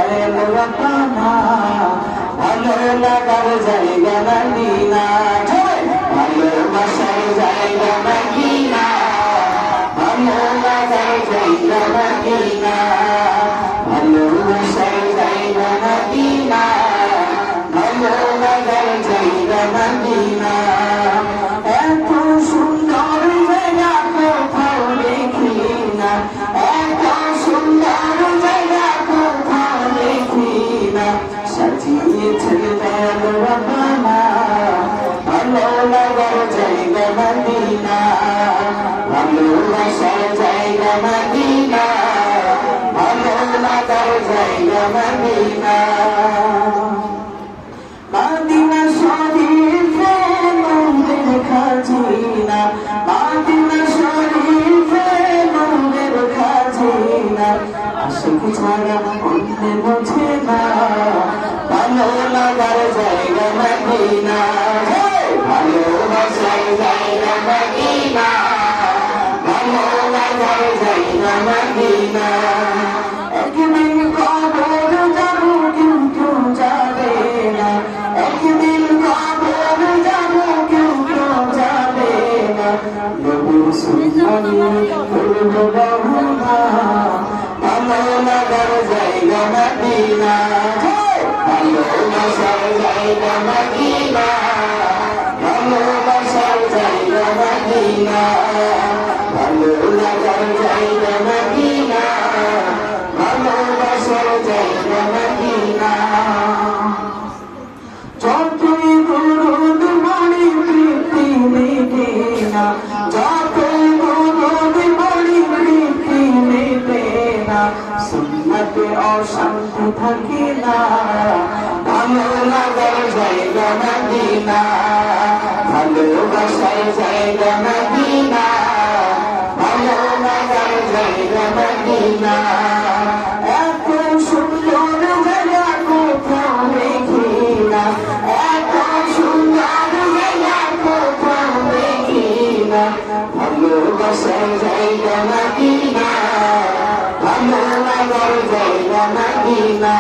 পানা ভালো লাগার জায়গা মদিনা ভালোবাসার জায়গা মদিনা ভালো লাগার জায়গা মদিনা ভালোবাসার জায়গা মদিনা ভালো লাগার জায়গা মদিনা এত সুন্দর জায়গা কোথাও দেখি না এত সুন্দর জায়গা কোথাও দেখি না সাজিয়েছেন দয়াল রাব্বানা ভালো লাগার জায়গা মদিনা ভালোবাসার জায়গা মদিনা ভালো লাগার জায়গা মদিনা মদিনা শরীফে নূরের খাজিনা মদিনা শরীফে নূরের খাজিনা আশিক ছাড়া অন্য বোঝে না ভালো লাগার জায়গা মদিনা ভালোবাসার জায়গা মদিনা ভালো লাগার জায়গা মদিনা একদিন কবর যাব কিন্তু যাবে না একদিন কবর যাব কিন্তু যাবে না নবীর সুন্নাত করব বাহুনা ভালো লাগার জায়গা মদিনা ভালোবাসার জায়গা মদিনা ভালোবাসার জায়গা মদিনা ভালো লাগার জায়গা মদিনা ভালোবাসার জায়গা মদিনা যতই দরুদ পড়ি প্রীতি মেটে না যতই দরুদ পড়ি প্রীতি মেটে না সুন্নতে অশান্তি থাকে না ভালো লাগার জায়গা মদিনা ভালোবাসার জায়গা মদিনা ভালো লাগার জায়গা মদিনা এত সুন্দর জায়গা কোথাও দেখি না এত সুন্দর জায়গা কোথাও দেখি না ভালোবাসার জায়গা মদিনা ভালো লাগার জায়গা মদিনা